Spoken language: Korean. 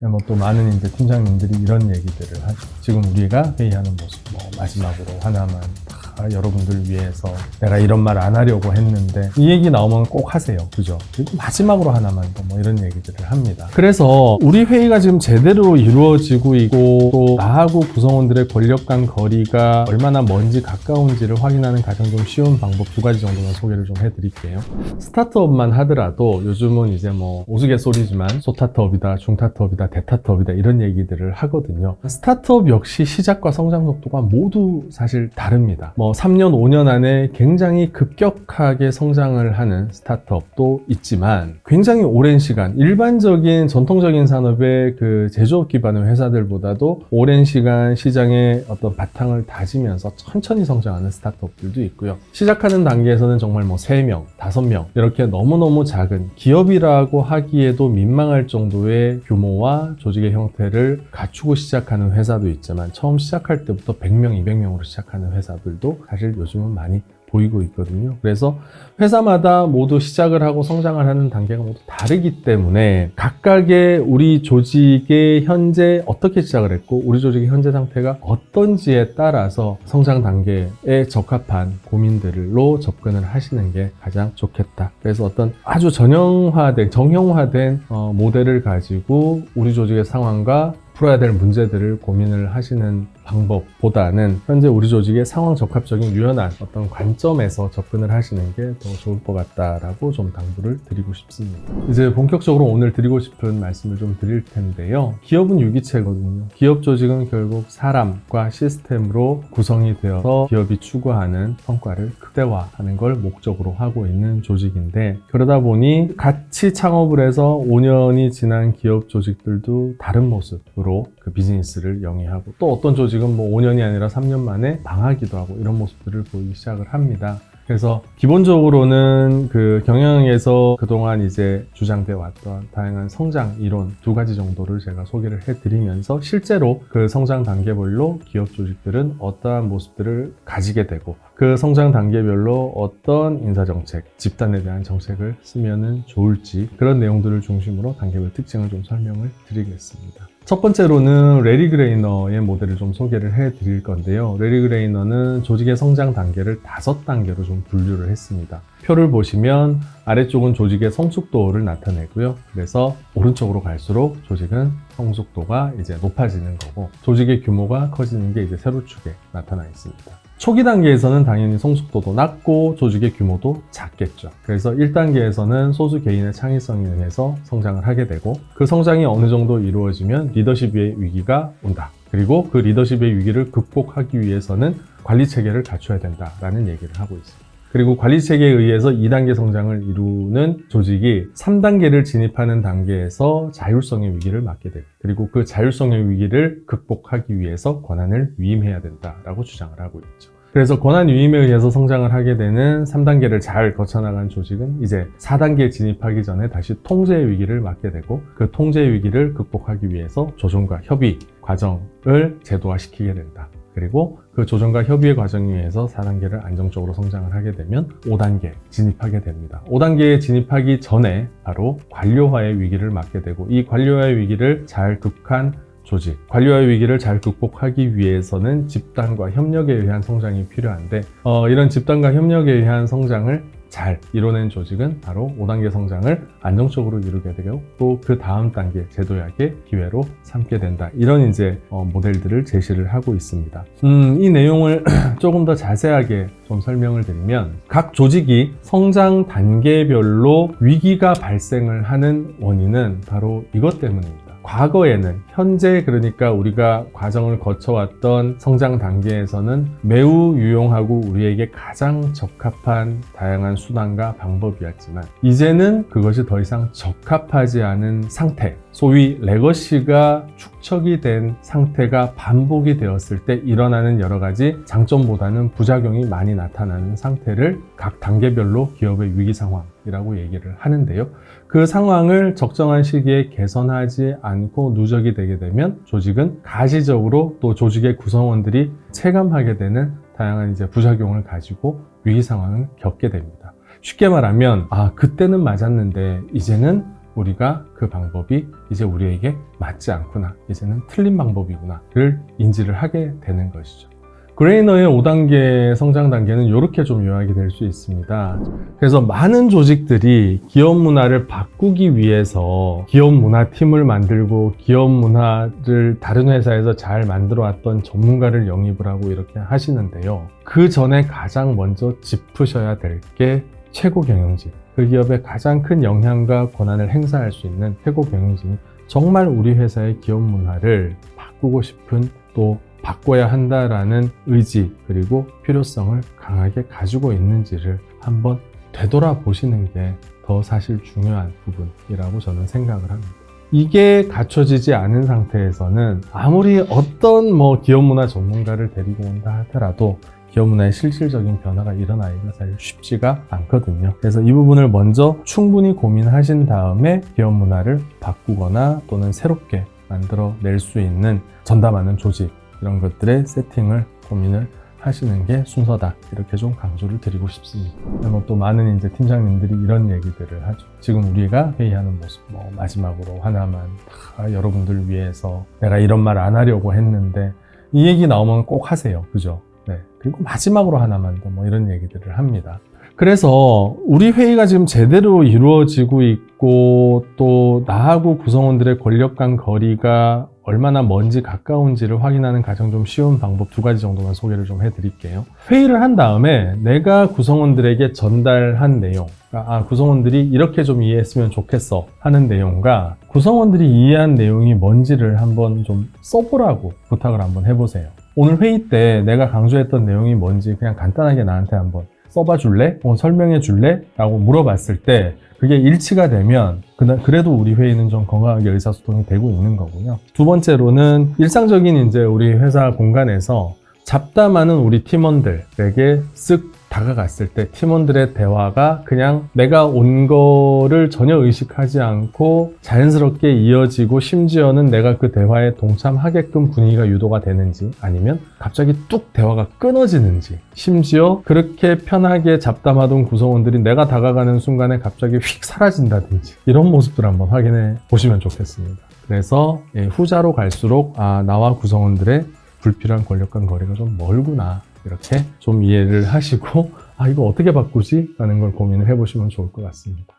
뭐 또 많은 이제 팀장님들이 이런 얘기들을 하죠. 지금 우리가 회의하는 모습, 마지막으로 하나만 여러분들 위해서 내가 이런 말 안 하려고 했는데 이 얘기 나오면 꼭 하세요. 그죠? 그리고 마지막으로 하나만 더 이런 얘기들을 합니다. 그래서 우리 회의가 지금 제대로 이루어지고 있고 또 나하고 구성원들의 권력 간 거리가 얼마나 먼지 가까운지를 확인하는 가장 좀 쉬운 방법 2가지 정도만 소개를 좀 해드릴게요. 스타트업만 하더라도 요즘은 이제 우스갯소리지만 소타트업이다, 중타트업이다, 대타트업이다 이런 얘기들을 하거든요. 스타트업 역시 시작과 성장 속도가 모두 사실 다릅니다. 3년, 5년 안에 굉장히 급격하게 성장을 하는 스타트업도 있지만 굉장히 오랜 시간, 일반적인 전통적인 산업의 그 제조업 기반의 회사들보다도 오랜 시간 시장의 어떤 바탕을 다지면서 천천히 성장하는 스타트업들도 있고요. 시작하는 단계에서는 정말 3명, 5명 이렇게 너무너무 작은 기업이라고 하기에도 민망할 정도의 규모와 조직의 형태를 갖추고 시작하는 회사도 있지만 처음 시작할 때부터 100명, 200명으로 시작하는 회사들도 사실 요즘은 많이 보이고 있거든요. 그래서 회사마다 모두 시작을 하고 성장을 하는 단계가 모두 다르기 때문에 각각의 우리 조직의 현재 어떻게 시작을 했고 우리 조직의 현재 상태가 어떤지에 따라서 성장 단계에 적합한 고민들로 접근을 하시는 게 가장 좋겠다. 그래서 어떤 아주 정형화된 모델을 가지고 우리 조직의 상황과 풀어야 될 문제들을 고민을 하시는 방법보다는 현재 우리 조직의 상황 적합적인 유연한 어떤 관점에서 접근을 하시는 게 더 좋을 것 같다라고 좀 당부를 드리고 싶습니다. 이제 본격적으로 오늘 드리고 싶은 말씀을 좀 드릴 텐데요. 기업은 유기체거든요. 기업 조직은 결국 사람과 시스템으로 구성이 되어서 기업이 추구하는 성과를 극대화하는 걸 목적으로 하고 있는 조직인데 그러다 보니 같이 창업을 해서 5년이 지난 기업 조직들도 다른 모습으로 그 비즈니스를 영위하고 또 어떤 조직은 5년이 아니라 3년 만에 망하기도 하고 이런 모습들을 보이기 시작을 합니다. 그래서 기본적으로는 그 경영에서 그동안 이제 주장돼 왔던 다양한 성장 이론 2가지 정도를 제가 소개를 해드리면서 실제로 그 성장 단계별로 기업 조직들은 어떠한 모습들을 가지게 되고 그 성장 단계별로 어떤 인사정책, 집단에 대한 정책을 쓰면은 좋을지 그런 내용들을 중심으로 단계별 특징을 좀 설명을 드리겠습니다. 첫 번째로는 레리 그레이너의 모델을 좀 소개를 해드릴 건데요. 레리 그레이너는 조직의 성장 단계를 5단계로 좀 분류를 했습니다. 표를 보시면 아래쪽은 조직의 성숙도를 나타내고요. 그래서 오른쪽으로 갈수록 조직은 성숙도가 이제 높아지는 거고 조직의 규모가 커지는 게 이제 세로축에 나타나 있습니다. 초기 단계에서는 당연히 성숙도도 낮고 조직의 규모도 작겠죠. 그래서 1단계에서는 소수 개인의 창의성에 의해서 성장을 하게 되고 그 성장이 어느 정도 이루어지면 리더십의 위기가 온다. 그리고 그 리더십의 위기를 극복하기 위해서는 관리 체계를 갖춰야 된다라는 얘기를 하고 있습니다. 그리고 관리 체계에 의해서 2단계 성장을 이루는 조직이 3단계를 진입하는 단계에서 자율성의 위기를 맞게 되고 그리고 그 자율성의 위기를 극복하기 위해서 권한을 위임해야 된다라고 주장을 하고 있죠. 그래서 권한 위임에 의해서 성장을 하게 되는 3단계를 잘 거쳐나간 조직은 이제 4단계에 진입하기 전에 다시 통제의 위기를 맞게 되고 그 통제의 위기를 극복하기 위해서 조정과 협의 과정을 제도화시키게 된다. 그리고 그 조정과 협의의 과정에 의해서 4단계를 안정적으로 성장을 하게 되면 5단계 진입하게 됩니다. 5단계에 진입하기 전에 바로 관료화의 위기를 맞게 되고 이 관료화의 위기를 잘 극복한 조직, 관료화의 위기를 잘 극복하기 위해서는 집단과 협력에 의한 성장이 필요한데 이런 집단과 협력에 의한 성장을 잘 이뤄낸 조직은 바로 5단계 성장을 안정적으로 이루게 되고 또 그 다음 단계 제도약의 기회로 삼게 된다. 이런 이제 모델들을 제시를 하고 있습니다. 이 내용을 조금 더 자세하게 좀 설명을 드리면 각 조직이 성장 단계별로 위기가 발생을 하는 원인은 바로 이것 때문입니다. 과거에는 현재 그러니까 우리가 과정을 거쳐왔던 성장 단계에서는 매우 유용하고 우리에게 가장 적합한 다양한 수단과 방법이었지만 이제는 그것이 더 이상 적합하지 않은 상태 소위 레거시가 축적이 된 상태가 반복이 되었을 때 일어나는 여러 가지 장점보다는 부작용이 많이 나타나는 상태를 각 단계별로 기업의 위기 상황이라고 얘기를 하는데요. 그 상황을 적정한 시기에 개선하지 않고 누적이 되게 되면 조직은 가시적으로 또 조직의 구성원들이 체감하게 되는 다양한 이제 부작용을 가지고 위기 상황을 겪게 됩니다. 쉽게 말하면 그때는 맞았는데 이제는 우리가 그 방법이 이제 우리에게 맞지 않구나, 이제는 틀린 방법이구나를 인지를 하게 되는 것이죠. 그레이너의 5단계 성장 단계는 이렇게 좀 요약이 될 수 있습니다. 그래서 많은 조직들이 기업 문화를 바꾸기 위해서 기업 문화 팀을 만들고 기업 문화를 다른 회사에서 잘 만들어 왔던 전문가를 영입을 하고 이렇게 하시는데요. 그 전에 가장 먼저 짚으셔야 될 게 최고 경영진. 그 기업에 가장 큰 영향과 권한을 행사할 수 있는 최고 경영진이 정말 우리 회사의 기업 문화를 바꾸고 싶은, 또 바꿔야 한다라는 의지 그리고 필요성을 강하게 가지고 있는지를 한번 되돌아보시는 게 더 사실 중요한 부분이라고 저는 생각을 합니다. 이게 갖춰지지 않은 상태에서는 아무리 어떤 기업 문화 전문가를 데리고 온다 하더라도 기업 문화의 실질적인 변화가 일어나기가 사실 쉽지가 않거든요. 그래서 이 부분을 먼저 충분히 고민하신 다음에 기업 문화를 바꾸거나 또는 새롭게 만들어낼 수 있는 전담하는 조직, 이런 것들의 세팅을 고민을 하시는 게 순서다, 이렇게 좀 강조를 드리고 싶습니다. 또 많은 이제 팀장님들이 이런 얘기들을 하죠. 지금 우리가 회의하는 모습, 마지막으로 하나만 다 여러분들 위해서 내가 이런 말 안 하려고 했는데, 이 얘기 나오면 꼭 하세요. 그죠? 네. 그리고 마지막으로 하나만 더 이런 얘기들을 합니다. 그래서 우리 회의가 지금 제대로 이루어지고 있고, 또 나하고 구성원들의 권력 간 거리가 얼마나 먼지 가까운지를 확인하는 가장 좀 쉬운 방법 2가지 정도만 소개를 좀 해드릴게요. 회의를 한 다음에 내가 구성원들에게 전달한 내용, 구성원들이 이렇게 좀 이해했으면 좋겠어 하는 내용과 구성원들이 이해한 내용이 뭔지를 한번 좀 써보라고 부탁을 한번 해보세요. 오늘 회의 때 내가 강조했던 내용이 뭔지 그냥 간단하게 나한테 한번 써봐 줄래? 설명해 줄래? 라고 물어봤을 때 그게 일치가 되면 그래도 우리 회의는 좀 건강하게 의사소통이 되고 있는 거고요. 2번째로는 일상적인 이제 우리 회사 공간에서 잡담하는 우리 팀원들에게 쓱 다가갔을 때 팀원들의 대화가 그냥 내가 온 거를 전혀 의식하지 않고 자연스럽게 이어지고, 심지어는 내가 그 대화에 동참하게끔 분위기가 유도가 되는지, 아니면 갑자기 뚝 대화가 끊어지는지, 심지어 그렇게 편하게 잡담하던 구성원들이 내가 다가가는 순간에 갑자기 휙 사라진다든지, 이런 모습들 한번 확인해 보시면 좋겠습니다. 그래서 후자로 갈수록 나와 구성원들의 불필요한 권력 간 거리가 좀 멀구나, 이렇게 좀 이해를 하시고 이거 어떻게 바꾸지? 라는 걸 고민을 해보시면 좋을 것 같습니다.